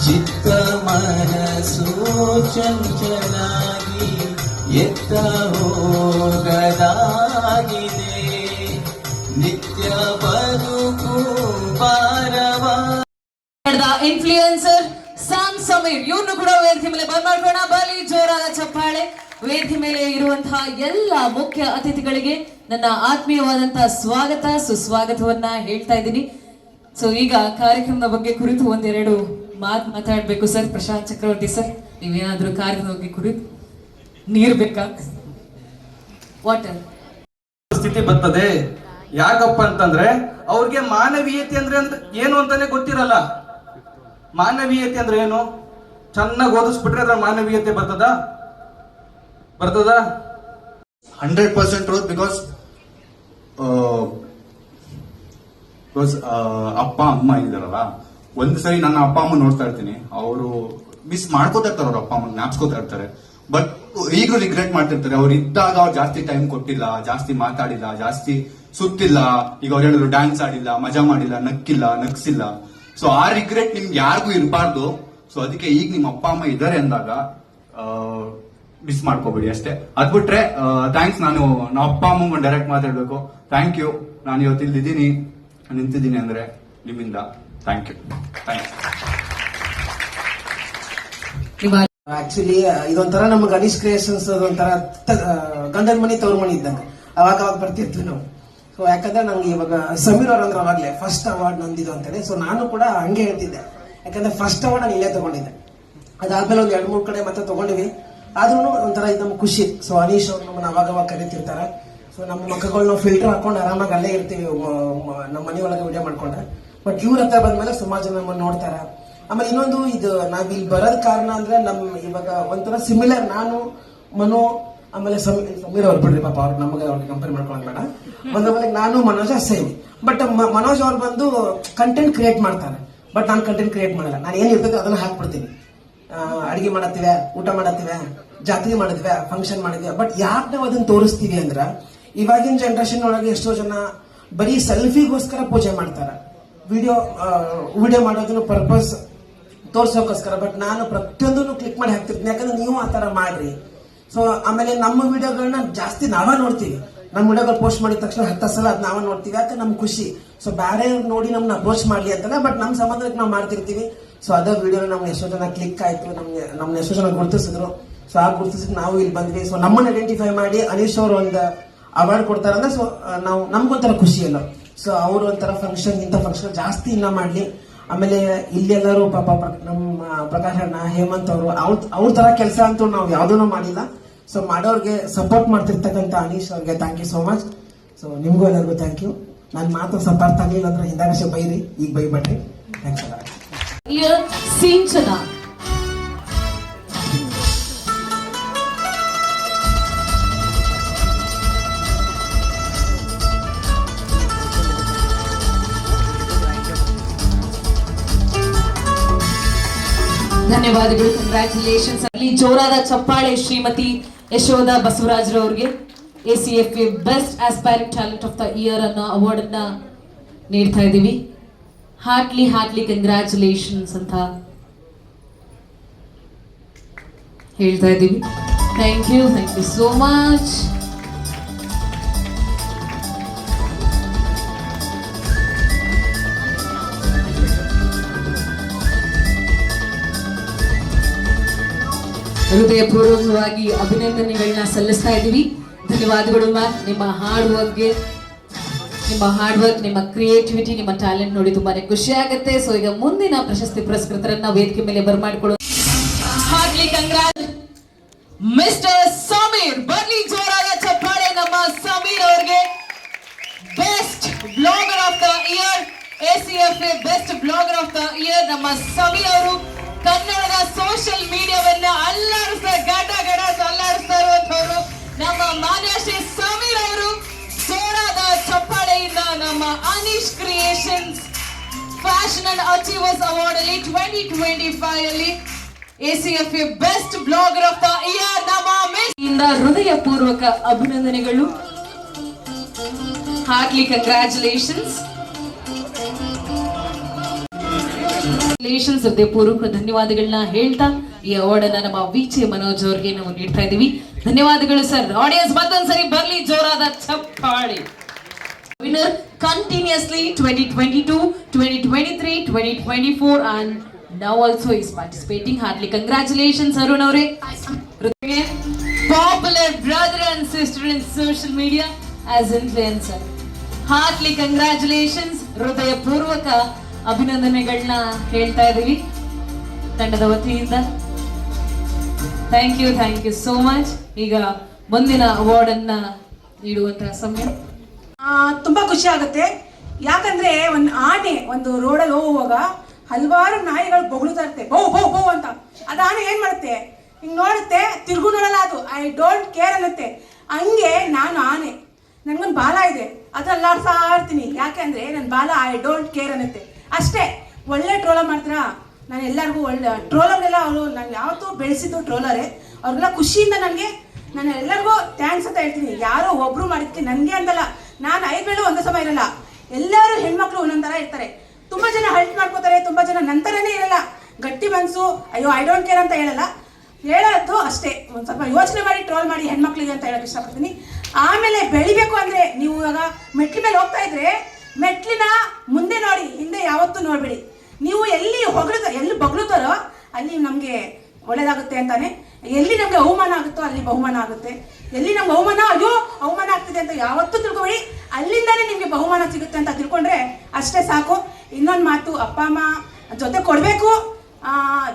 ಚಿತ್ತ ಮನಸ್ಸು ಚಂಚಲಾಗಿ ಎತ್ತ ಹೋಗದಾಗಿದೆ ನಿತ್ಯ ಬದುಕು ಭಾರವ. ಇನ್ಫ್ಲೂಯೆನ್ಸರ್ ಸಾಮ್ ಸಮೀರ್ ಇವ್ರನ್ನು ಕೂಡ ವೇದಿಕೆ ಮೇಲೆ ಬರ್ಮಾಡ್ಕೋಣ. ಬಲಿ ಜೋರಾದ ಚಪ್ಪಾಳೆ. ವೇದಿಕೆ ಮೇಲೆ ಇರುವಂತಹ ಎಲ್ಲ ಮುಖ್ಯ ಅತಿಥಿಗಳಿಗೆ ನನ್ನ ಆತ್ಮೀಯವಾದಂತಹ ಸ್ವಾಗತ ಸುಸ್ವಾಗತವನ್ನ ಹೇಳ್ತಾ ಇದ್ದೀನಿ. ಸೊ ಈಗ ಕಾರ್ಯಕ್ರಮದ ಬಗ್ಗೆ ಕುರಿತು ಒಂದೆರಡು ಮಾತಾಡ್ಬೇಕು ಸರ್. ಪ್ರಶಾಂತ್ ಚಕ್ರವರ್ತಿ ಸರ್, ನೀವೇನಾದ್ರೂ ಕಾರ್ಯಕ್ರಮದ ಬಗ್ಗೆ ಕುರಿತು ನೀರು ಬೇಕಾ? ವಾಟರ್ ಸ್ಥಿತಿ ಬರ್ತದೆ. ಯಾಕಪ್ಪ ಅಂತಂದ್ರೆ ಅವ್ರಿಗೆ ಮಾನವೀಯತೆ ಅಂದ್ರೆ ಏನು ಅಂತಾನೆ ಗೊತ್ತಿರಲ್ಲ. ಮಾನವೀಯತೆ ಅಂದ್ರೆ ಏನು? ಚೆನ್ನಾಗಿ ಓದಿಸ್ಬಿಟ್ರೆ ಅದ್ರ ಮಾನವೀಯತೆ ಬರ್ತದ 100% ಟ್ರೂತ್. ಬಿಕಾಸ್ ಅಪ್ಪ ಅಮ್ಮ ಇದ್ದಾರಲ್ಲ, ಒಂದ್ ಸರಿ ನನ್ನ ಅಪ್ಪ ಅಮ್ಮ ನೋಡ್ತಾ ಇರ್ತೀನಿ, ಅವರು ಮಿಸ್ ಮಾಡ್ಕೋತಾ ಇರ್ತಾರೆ, ಅವ್ರ ಅಪ್ಪ ಅಮ್ಮ ಜ್ಞಾಪಿಸ್ಕೋತಾ ಇರ್ತಾರೆ. ಬಟ್ ಈಗಲೂ ರಿಗ್ರೆಟ್ ಮಾಡ್ತಿರ್ತಾರೆ. ಅವ್ರು ಇದ್ದಾಗ ಅವ್ರು ಜಾಸ್ತಿ ಟೈಮ್ ಕೊಟ್ಟಿಲ್ಲ, ಜಾಸ್ತಿ ಮಾತಾಡಿಲ್ಲ, ಜಾಸ್ತಿ ಸುತ್ತಿಲ್ಲ. ಈಗ ಅವ್ರು ಹೇಳಿದ್ರು ಡ್ಯಾನ್ಸ್ ಆಡಿಲ್ಲ, ಮಜಾ ಮಾಡಿಲ್ಲ, ನಕ್ಕಿಲ್ಲ, ನಗ್ಸಿಲ್ಲ. ಸೊ ಆ ರಿಗ್ರೆಟ್ ನಿಮ್ಗೆ ಯಾರಿಗೂ ಇರಬಾರ್ದು. ಸೊ ಅದಕ್ಕೆ ಈಗ ನಿಮ್ಮ ಅಪ್ಪ ಅಮ್ಮ ಇದ್ದಾರೆ ಅಂದಾಗ ಮಿಸ್ ಮಾಡ್ಕೋಬೇಡಿ ಅಷ್ಟೇ. ಅದ್ ಬಿಟ್ರೆ ಥ್ಯಾಂಕ್ಸ್. ನಮ್ಮ ಅಪ್ಪ ಅಮ್ಮಂಗೆ ಡೈರೆಕ್ಟ್ ಮಾತಾಡ್ಬೇಕು. Thank you. ನಾನು ಇವತ್ತು ಇಲ್ಲಿದ್ದೀನಿ, ನಿಂತಿದ್ದೀನಿ ಅಂದ್ರೆ ನಿಮ್ಮಿಂದ. Thank you. ಆಕ್ಚುಲಿ ಇದೊಂಥರ ನಮ್ಗೆ ಗಣೇಶ್ ಕ್ರಿಯೇಷನ್ಸ್ ಅದೊಂಥರ ಗಂಡನ ಮನಿ ತವ್ರ ಮನಿ ಇದ್ದಂಗೆ ಅವಾಗ ಬರ್ತಿರ್ತೀವಿ ನಾವು. ಸೊ ಯಾಕಂದ್ರೆ ನಂಗೆ ಇವಾಗ ಸಮೀರ್ ಅವ್ರ ಅಂದ್ರೆ ಅವಾಗ್ಲೇ ಫಸ್ಟ್ ಅವಾರ್ಡ್ ನಂದಿದ್ದು ಅಂತೇಳಿ. ಸೊ ನಾನು ಕೂಡ ಹಂಗೆ ಹೇಳ್ತಿದ್ದೆ, ಯಾಕಂದ್ರೆ ಫಸ್ಟ್ ಅವಾರ್ಡ್ ನಾನು ಇಲ್ಲೇ ತಗೊಂಡಿದ್ದೆ. ಅದಾದ್ಮೇಲೆ ಒಂದ್ 2-3 ಕಡೆ ಮತ್ತೆ ತಗೊಂಡಿವಿ. ಆದ್ರೂ ಒಂಥರ ಇದು ನಮ್ಗೆ ಖುಷಿ. ಸೊ ಅನೀಶ್ ಅವ್ರು ನಮ್ಮನ್ನ ಅವಾಗ ಕರೀತಿರ್ತಾರೆ. ಸೊ ನಮ್ಮ ಮಕ್ಕಳು ನಾವು ಫಿಲ್ಟರ್ ಹಾಕೊಂಡು ಆರಾಮಾಗಿ ಅಲ್ಲೇ ಇರ್ತೀವಿ ನಮ್ಮ ಮನೆಯೊಳಗೆ ವಿಡಿಯೋ ಮಾಡ್ಕೊಂಡ್ರೆ. ಬಟ್ ಇವ್ರ ಹತ್ರ ಬಂದ್ಮೇಲೆ ಸುಮಾರು ಜನ ನಮ್ಮನ್ನ ನೋಡ್ತಾರ. ಆಮೇಲೆ ಇನ್ನೊಂದು ಇದು ನಾವ್ ಇಲ್ಲಿ ಬರೋದ್ ಕಾರಣ ಅಂದ್ರೆ ಇವಾಗ ಒಂಥರ ಸಿಮಿಲರ್ ನಾನು ಮನು ಆಮೇಲೆ ಸಮೀರ್ ಅವ್ರು ಬಿಡ್ರಿ ಪಾಪ ಅವ್ರು ನಮಗೆ ಅವ್ರಿಗೆ ಕಂಪೇರ್ ಮಾಡ್ಕೊಳ್ಳೋದು ಬೇಡ. ಆಮೇಲೆ ನಾನು ಮನೋಜ ಸೇಮ್. ಬಟ್ ಮನೋಜ್ ಅವ್ರು ಬಂದು ಕಂಟೆಂಟ್ ಕ್ರಿಯೇಟ್ ಮಾಡ್ತಾರೆ, ಬಟ್ ನಾನು ಕಂಟೆಂಟ್ ಕ್ರಿಯೇಟ್ ಮಾಡಲ್ಲ. ನಾನು ಏನ್ ಇರ್ತದೆ ಅದನ್ನ ಹಾಕ್ಬಿಡ್ತೀನಿ. ಅಡಿಗೆ ಮಾಡತ್ತೀವಿ, ಊಟ ಮಾಡತ್ತೀವಿ, ಜಾತ್ರೆ ಮಾಡಿದ್ವಿ, ಫಂಕ್ಷನ್ ಮಾಡಿದ್ವಿ. ಬಟ್ ಯಾಕೆ ನಾವು ಅದನ್ನ ತೋರಿಸ್ತೀವಿ ಅಂದ್ರ ಇವಾಗಿನ ಜನರೇಷನ್ ಒಳಗೆ ಎಷ್ಟೋ ಜನ ಬರೀ ಸೆಲ್ಫಿಗೋಸ್ಕರ ಪೂಜೆ ಮಾಡ್ತಾರ, ವಿಡಿಯೋ ಮಾಡೋದನ್ನ ಪರ್ಪಸ್ ತೋರ್ಸೋಕೋಸ್ಕರ. ಬಟ್ ನಾನು ಪ್ರತಿಯೊಂದನ್ನು ಕ್ಲಿಕ್ ಮಾಡಿ ಹಾಕ್ತಿರ್ತೀನಿ, ಯಾಕಂದ್ರೆ ನೀವು ಆ ತರ ಮಾಡ್ರಿ. ಸೊ ಆಮೇಲೆ ನಮ್ಮ ವಿಡಿಯೋಗಳನ್ನ ಜಾಸ್ತಿ ನಾವೇ ನೋಡ್ತೀವಿ. ನಮ್ಮ ವಿಡಿಯೋಗಳು ಪೋಸ್ಟ್ ಮಾಡಿದ ತಕ್ಷಣ 10 ಸಲ ಅದ್ ನಾವೇ ನೋಡ್ತೀವಿ, ಯಾಕೆ ನಮ್ಗೆ ಖುಷಿ. ಸೊ ಬೇರೆ ನೋಡಿ ನಮ್ನ ಅಪ್ರೋಚ್ ಮಾಡ್ಲಿ ಅಂತಲ್ಲ, ಬಟ್ ನಮ್ಮ ಸಂಬಂಧಕ್ಕೆ ನಾವು ಮಾಡ್ತಿರ್ತೀವಿ. ಸೊ ಅದೇ ವಿಡಿಯೋ ನಮ್ಗೆ ಎಷ್ಟೋ ಜನ ಕ್ಲಿಕ್ ಆಯ್ತು, ನಮ್ನ ಎಷ್ಟೋ ಜನ ಗುರುತಿಸಿದ್ರು. ಸೊ ಆ ಗುರುತಿಸಿದ್ ನಾವು ಇಲ್ಲಿ ಬಂದ್ವಿ. ಸೊ ನಮ್ಮನ್ನ ಐಡೆಂಟಿಫೈ ಮಾಡಿ ಅನೀಶ್ ಅವರು ಒಂದು ಅವಾರ್ಡ್ ಕೊಡ್ತಾರಂದ್ರೆ ಸೊ ನಾವು ನಮ್ಗೊಂಥರ ಖುಷಿ ಅಲ್ಲ. ಸೊ ಅವ್ರು ಒಂಥರ ಫಂಕ್ಷನ್ ಇಂಥ ಫಂಕ್ಷನ್ ಜಾಸ್ತಿ ಇನ್ನ ಮಾಡ್ಲಿ. ಆಮೇಲೆ ಇಲ್ಲೆಲ್ಲರೂ ಪಾಪ ನಮ್ಮ ಪ್ರಕಾಶ್ ಅಣ್ಣ, ಹೇಮಂತ್ ಅವರು ಅವ್ರ ತರ ಕೆಲಸ ಅಂತೂ ನಾವು ಯಾವ್ದೂ ಮಾಡಿಲ್ಲ. ಸೊ ಮಾಡೋರ್ಗೆ ಸಪೋರ್ಟ್ ಮಾಡ್ತಿರ್ತಕ್ಕಂಥ ಅನೀಶ್ ಅವ್ರಿಗೆ thank you so much. So ನಿಮ್ಗೂ ಎಲ್ಲರಿಗೂ ಥ್ಯಾಂಕ್ ಯು. ನನ್ನ ಮಾತು ಸ್ವಲ್ಪ ಅರ್ಥ ಆಗಲಿಲ್ಲ ಅಂದ್ರೆ ಹಿಂದಾಗಷ್ಟೇ ಬೈರಿ, ಈಗ ಬೈಬೇಡ್ರಿ. ಥ್ಯಾಂಕ್ಸ್ ಅಲ್ಲ. ಸಿಂಚನ ಧನ್ಯವಾದಗಳು. ಕಂಗ್ರ್ಯಾಚುಲೇಷನ್ಸ್. ಅಲ್ಲಿ ಜೋರಾದ ಚಪ್ಪಾಳೆ ಶ್ರೀಮತಿ ಯಶೋಧ ಬಸವರಾಜ್ರವ್ರಿಗೆ ACFA best aspiring talent of the year ಅನ್ನೋ ಅವಾರ್ಡ್ ಅನ್ನ ನೀಡ್ತಾ ಇದ್ದೀವಿ. ಹಾರ್ಟ್ಲಿ ಕಂಗ್ರ್ಯಾಚುಲೇಷನ್ಸ್ ಅಂತ ಹೇಳ್ತಾ ಇದ್ದೀವಿ. Thank you so much. ಹೃದಯಪೂರ್ವಕವಾಗಿ ಅಭಿನಂದನೆಗಳನ್ನ ಸಲ್ಲಿಸ್ತಾ ಇದ್ದೀವಿ. ಧನ್ಯವಾದಗಳು ಮ್ಯಾಮ್. ನಿಮ್ಮ ಹಾರ್ಡ್ ವರ್ಕ್, ನಿಮ್ಮ ಕ್ರಿಯೇಟಿವಿಟಿ, ನಿಮ್ಮ ಟ್ಯಾಲೆಂಟ್ ನೋಡಿ ತುಂಬಾನೇ ಖುಷಿ ಆಗುತ್ತೆ. ಸೊ ಈಗ ಮುಂದಿನ ಪ್ರಶಸ್ತಿ ಪುರಸ್ಕೃತರನ್ನ ವೇದಿಕೆ ಮೇಲೆ ಬರ್ಮಾಡ್ಕೊಳ್ಳೋ. Heartily congrats mister Sameer. ಬರ್ಲಿ ಜೋರಾದ ಚಪ್ಪಾಳೆ ನಮ್ಮ ಸಮೀರ್ ಅವ್ರಿಗೆ. Best blogger of the year, ACFA best blogger of the year ನಮ್ಮ ಸಮೀರ್ ಅವರು. ಕನ್ನಡದ ಸೋಷಿಯಲ್ ಮೀಡಿಯಾವನ್ನ ಅಲ್ಲಾಡಿಸ್ತಾ ಇರುವಂತವರು ನಮ್ಮ ಮಾನ್ಯ ಶ್ರೀ ಸಮೀರ್ ಅವರು. ಜೋರಾದ ಚಪ್ಪಾಳೆಯಿಂದ ನಮ್ಮ Anish creations fashion and achievers award ಅಲ್ಲಿ 2025 ಅಲ್ಲಿ ACFA best blogger of the year ನಮ್ಮ ಇಂದ ಹೃದಯಪೂರ್ವಕ ಅಭಿನಂದನೆಗಳು. Hartley congratulations. ರಿಲೇಷನ್ಸ್ ಹೃದಯಪೂರ್ವಕ ಧನ್ಯವಾದಗಳನ್ನ ಹೇಳ್ತಾ ಈ ಅವಾರ್ಡ್ ಅನ್ನ ನಮ್ಮ ವಿಚೆ ಮನೋಜ್ ಅವ್ರಿಗೆ ನಾವು ನೀಡ್ತಾ ಇದೀವಿ. ಧನ್ಯವಾದಗಳು ಸರ್. ಆಡಿಯನ್ಸ್ ಮತ್ತೊಂದ್ಸರಿ ಬರ್ಲಿ ಜೋರಾದ ಚಪ್ಪಾಳೆ. Winner continuously 2022, 2023, 2024 and now also is participating. Heartily congratulations Arun avare. Popular brother and sister in social media as influencer. Heartily congratulations. ಹೃದಯ ಪೂರ್ವಕ ಅಭಿನಂದನೆಗಳನ್ನ ಹೇಳ್ತಾ ಇದೀವಿ ತಂಡದ ವತಿಯಿಂದ. Thank you so much. ಈಗ ಮುಂದಿನ ಅವಾರ್ಡ್ ಅನ್ನ ನೀಡುವಂತಹ ಸಮಯ. ತುಂಬಾ ಖುಷಿ ಆಗುತ್ತೆ. ಯಾಕಂದ್ರೆ ಒಂದು ಆನೆ ಒಂದು ರೋಡಲ್ಲಿ ಹೋಗುವಾಗ ಹಲವಾರು ನಾಯಿಗಳು ಬೊಗಳುತ್ತಾ ಇರುತ್ತೆ, ಬೌ ಬೌ ಬೌ ಅಂತ. ಅದು ಆನೆ ಏನ್ ಮಾಡುತ್ತೆ, ಹಿಂಗ್ ನೋಡುತ್ತೆ, ತಿರ್ಗು ನೋಡಲ್ಲ, ಅದು ಐ ಡೋಂಟ್ ಕೇರ್ ಅನ್ನುತ್ತೆ. ಹಂಗೆ ನಾನು ಆನೆ, ನನ್ಗೊಂದು ಬಾಲ ಇದೆ, ಅದ್ರಲ್ಲಿ ಆಡ್ತಾ ಇರ್ತೀನಿ. ಯಾಕೆಂದ್ರೆ ನನ್ನ ಬಾಲ ಐ ಡೋಂಟ್ ಕೇರ್ ಅನ್ನುತ್ತೆ ಅಷ್ಟೇ. ಒಳ್ಳೆ ಟ್ರೋಲರ್ ಮಾಡ್ತೀರಾ, ನಾನು ಎಲ್ಲರಿಗೂ ಒಳ್ಳೆ ಟ್ರೋಲರ್ಗೆಲ್ಲ ಅವರು ನಾನು ಯಾವತ್ತೂ ಬೆಳೆಸಿದ್ದು ಟ್ರೋಲರೇ. ಅವ್ರಿಗೆಲ್ಲ ಖುಷಿಯಿಂದ ನಾನು ಎಲ್ಲರಿಗೂ ಥ್ಯಾಂಕ್ಸ್ ಅಂತ ಹೇಳ್ತೀನಿ. ಯಾರೋ ಒಬ್ರು ಮಾಡಿದ್ಕೆ ನನಗೆ ಅಂತಲ್ಲ, ನಾನು 5 ವೇಳೆ ಒಂದೇ ಸಮ ಇರಲ್ಲ. ಎಲ್ಲರೂ ಹೆಣ್ಮಕ್ಳು ಒಂದೊಂದು ಥರ ಇರ್ತಾರೆ. ತುಂಬ ಜನ ಹಲ್ಟ್ ಮಾಡ್ಕೋತಾರೆ, ತುಂಬ ಜನ ನಂತರನೇ ಇರಲ್ಲ. ಗಟ್ಟಿ ಮನಸ್ಸು, ಅಯ್ಯೋ ಐ ಡೋಂಟ್ ಕೇರ್ ಅಂತ ಹೇಳೋದು ಅಷ್ಟೇ. ಒಂದು ಸ್ವಲ್ಪ ಯೋಚನೆ ಮಾಡಿ ಟ್ರೋಲ್ ಮಾಡಿ ಹೆಣ್ಮಕ್ಳಿಗೆ ಅಂತ ಹೇಳೋಕೆ ಇಷ್ಟಪಡ್ತೀನಿ. ಆಮೇಲೆ ಬೆಳಿಬೇಕು ಅಂದರೆ ನೀವು ಇವಾಗ ಮೆಟ್ಲ ಮೇಲೆ ಹೋಗ್ತಾ ಇದ್ರೆ ಮೆಟ್ಲಿನ ಮುಂದೆ ನೋಡಿ, ಹಿಂದೆ ಯಾವತ್ತೂ ನೋಡಬೇಡಿ. ನೀವು ಎಲ್ಲಿ ಬೊಗಳುತ್ತಾರೋ ಅಲ್ಲಿ ನಮಗೆ ಒಳ್ಳೇದಾಗುತ್ತೆ ಅಂತಾನೆ. ಎಲ್ಲಿ ನಮಗೆ ಅವಮಾನ ಆಗುತ್ತೋ ಅಲ್ಲಿ ಬಹುಮಾನ ಆಗುತ್ತೆ. ಎಲ್ಲಿ ನಮ್ಗೆ ಅವಮಾನ ಆಗ್ತಿದೆ ಅಂತ ಯಾವತ್ತೂ ತಿಳ್ಕೊಬೇಡಿ. ಅಲ್ಲಿಂದಾನೇ ನಿಮಗೆ ಬಹುಮಾನ ಸಿಗುತ್ತೆ ಅಂತ ತಿಳ್ಕೊಂಡ್ರೆ ಅಷ್ಟೇ ಸಾಕು. ಇನ್ನೊಂದು ಮಾತು, ಅಪ್ಪ ಅಮ್ಮ ಜೊತೆ ಕೊಡಬೇಕು,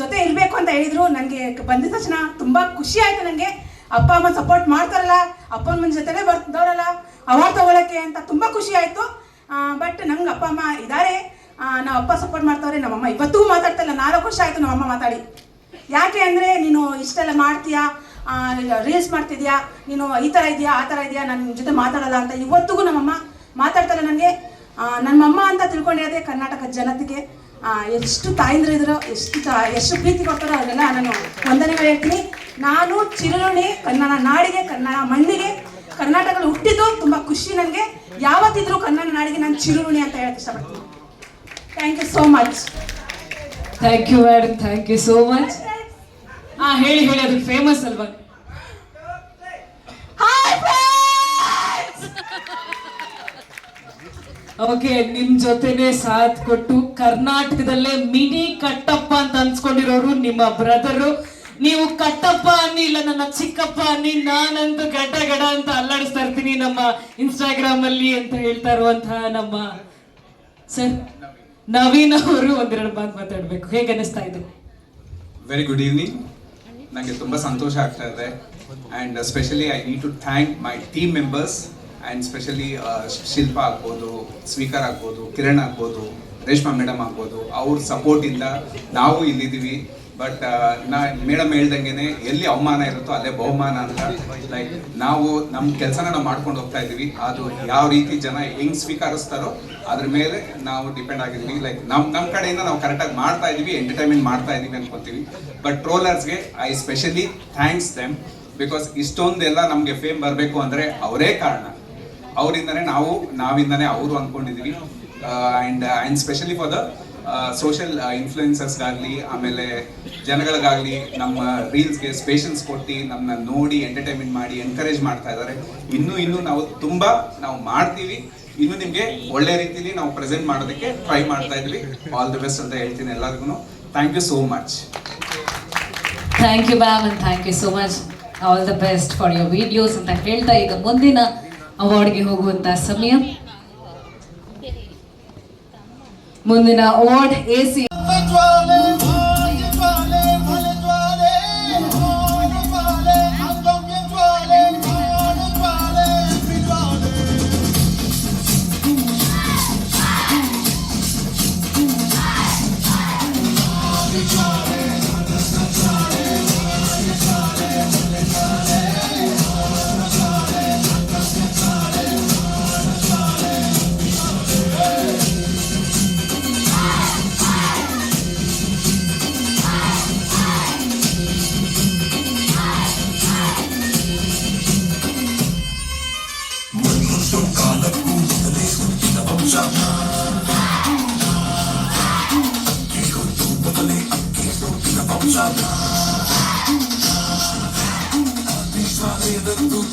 ಜೊತೆ ಇರಬೇಕು ಅಂತ ಹೇಳಿದ್ರು. ನನಗೆ ಬಂದಿದ ತಕ್ಷಣ ತುಂಬ ಖುಷಿ ಆಯಿತು. ನನಗೆ ಅಪ್ಪ ಅಮ್ಮ ಸಪೋರ್ಟ್ ಮಾಡ್ತಾರಲ್ಲ, ಅಪ್ಪ ಅಮ್ಮನ ಜೊತೆನೇ ಬರ್ದವರಲ್ಲ ಅವಾರ್ಡ್ ತಗೊಳಕ್ಕೆ ಅಂತ ತುಂಬ ಖುಷಿ ಆಯಿತು. ಬಟ್ ನಂಗೆ ಅಪ್ಪ ಅಮ್ಮ ಇದ್ದಾರೆ, ನಾವು ಅಪ್ಪ ಸಪೋರ್ಟ್ ಮಾಡ್ತಾವ್ರೆ. ನಮ್ಮಮ್ಮ ಇವತ್ತಿಗೂ ಮಾತಾಡ್ತಾ ಇಲ್ಲ. 4 ವರ್ಷ ಆಯಿತು ನಮ್ಮಮ್ಮ ಮಾತಾಡಿ. ಯಾಕೆ ಅಂದರೆ ನೀನು ಇಷ್ಟೆಲ್ಲ ಮಾಡ್ತೀಯಾ, ರೀಲ್ಸ್ ಮಾಡ್ತಿದ್ಯಾ, ನೀನು ಈ ಥರ ಇದೆಯಾ ಆ ಥರ ಇದೆಯಾ, ನನ್ನ ಜೊತೆ ಮಾತಾಡಲ್ಲ ಅಂತ ಇವತ್ತಿಗೂ ನಮ್ಮಮ್ಮ ಮಾತಾಡ್ತಾರೆ. ನನಗೆ ನಮ್ಮಮ್ಮ ಅಂತ ತಿಳ್ಕೊಂಡಿರೋದೇ ಕರ್ನಾಟಕ ಜನತೆಗೆ ಎಷ್ಟು ತಾಯಿಂದ್ರು ಇದ್ರು, ಎಷ್ಟು ಪ್ರೀತಿ ಕೊಡ್ತಾರೋ ಅವರೆಲ್ಲ ನಾನು ವಂದನೆಗಳು ಹೇಳ್ತೀನಿ. ನಾನು ಚಿರಋಣಿ ಕನ್ನಡ ನಾಡಿಗೆ, ಕನ್ನಡ ಮಣ್ಣಿಗೆ. ಕರ್ನಾಟಕದಲ್ಲಿ ಹುಟ್ಟಿದ್ದು ತುಂಬ ಖುಷಿ ನನಗೆ. ಯಾವತ್ತಿದ್ರು ಕನ್ನಡ ನಾಡಿಗೆ ನಾನು ಚಿರಋಣಿ ಅಂತ ಹೇಳಕ್ಕೆ ಇಷ್ಟಪಡ್ತೀನಿ. Thank you so much. Thank you madam, thank you so much. ಹೇಳಿ ಅದು ಫೇಮಸ್ ಅಲ್ವಾ? ಓಕೆ, ನಿಮ್ ಜೊತೆನೆ ಸಾಥ್ ಕೊಟ್ಟು ಕರ್ನಾಟಕದಲ್ಲೇ ಮಿನಿ ಕಟ್ಟಪ್ಪ ಅಂತ ಅನ್ಸ್ಕೊಂಡಿರೋರು ನಿಮ್ಮ ಬ್ರದರು. ನೀವು ಕಟ್ಟಪ್ಪ ಅನ್ನಿ, ಇಲ್ಲ ನನ್ನ ಚಿಕ್ಕಪ್ಪ ಅನ್ನಿ, ನಾನಂತೂ ಗಡ ಅಂತ ಅಲ್ಲಾಡಿಸ್ತಾ ಇರ್ತೀನಿ ನಮ್ಮ ಇನ್ಸ್ಟಾಗ್ರಾಮ್ ಅಲ್ಲಿ ಅಂತ ಹೇಳ್ತಾ ಇರುವಂತಹ ನಮ್ಮ ಸರ್ ನವೀನ್ ಅವರು ಒಂದೆರಡು ಮಾತಾಡ್ಬೇಕು. ಹೇಗೆ ಅನಿಸ್ತಾ ಇದೆ? Very good evening. ನನಗೆ ತುಂಬ ಸಂತೋಷ ಆಗ್ತಾ ಇದೆ. And specially I need to thank my team members and specially Shilpa ಆಗ್ಬೋದು, ಸ್ವೀಕಾರ್ ಆಗ್ಬೋದು, ಕಿರಣ್ ಆಗ್ಬೋದು, ರೇಷ್ಮಾ ಮೇಡಮ್ ಆಗ್ಬೋದು. ಅವ್ರ ಸಪೋರ್ಟಿಂದ ನಾವು ಇಲ್ಲಿದ್ದೀವಿ. ಬಟ್ ಮೇಡಮ್ ಹೇಳ್ದಂಗೆ ಎಲ್ಲಿ ಅವಮಾನ ಇರುತ್ತೋ ಅಲ್ಲೇ ಬಹುಮಾನ ಅಂತ. ಲೈಕ್ ನಾವು ನಮ್ಮ ಕೆಲಸನ ನಾವು ಮಾಡ್ಕೊಂಡು ಹೋಗ್ತಾ ಇದ್ದೀವಿ. ಅದು ಯಾವ ರೀತಿ ಜನ ಹೆಂಗ್ ಸ್ವೀಕರಿಸ್ತಾರೋ ಅದ್ರ ಮೇಲೆ ನಾವು ಡಿಪೆಂಡ್ ಆಗಿದ್ದೀವಿ. ಲೈಕ್ ನಮ್ಮ ಕಡೆಯಿಂದ ನಾವು ಕರೆಕ್ಟಾಗಿ ಮಾಡ್ತಾ ಇದ್ದೀವಿ, ಎಂಟರ್ಟೈನ್ಮೆಂಟ್ ಮಾಡ್ತಾ ಇದ್ದೀವಿ ಅನ್ಕೋತೀವಿ. ಬಟ್ ಟ್ರೋಲರ್ಸ್ಗೆ I specially thanks them. Because ಇಷ್ಟೊಂದೆಲ್ಲ ನಮಗೆ ಫೇಮ್ ಬರಬೇಕು ಅಂದರೆ ಅವರೇ ಕಾರಣ. ಅವರಿಂದನೇ ನಾವಿಂದನೇ ಅವರು ಅಂದ್ಕೊಂಡಿದ್ದೀವಿ. And specially for the social ಇನ್ಫ್ಲೂಯೆನ್ಸರ್ಸ್ಗಾಗಲಿ, ಆಮೇಲೆ ಜನಗಳಿಗಾಗಲಿ, ನಮ್ಮ ರೀಲ್ಸ್ಗೆ ಪೇಷನ್ಸ್ ಕೊಟ್ಟು ನಮ್ಮನ್ನ ನೋಡಿ ಎಂಟರ್ಟೈನ್ಮೆಂಟ್ ಮಾಡಿ ಎನ್ಕರೇಜ್ ಮಾಡ್ತಾ ಇದ್ದಾರೆ. ಇನ್ನೂ ನಾವು ಮಾಡ್ತೀವಿ. ಇನ್ನು ನಿಮಗೆ ಒಳ್ಳೆ ರೀತಿಲಿ ನಾವು ಪ್ರೆಸೆಂಟ್ ಮಾಡೋದಕ್ಕೆ ಟ್ರೈ ಮಾಡ್ತಾ ಇದ್ವಿ. ಆಲ್ ದಿ ಬೆಸ್ಟ್ ಅಂತ ಹೇಳ್ತೀನಿ ಎಲ್ಲರಿಗೂ. Thank you so much. Thank you ma'am, and thank you so much. All the best for your videos ಅಂತ ಹೇಳ್ತಾ ಈಗ ಮುಂದಿನ ಅವಾರ್ಡ್ಗೆ ಹೋಗುವಂತ ಸಮಯ. ಮುಂದಿನ ಅವಾರ್ಡ್ AC Visualize tu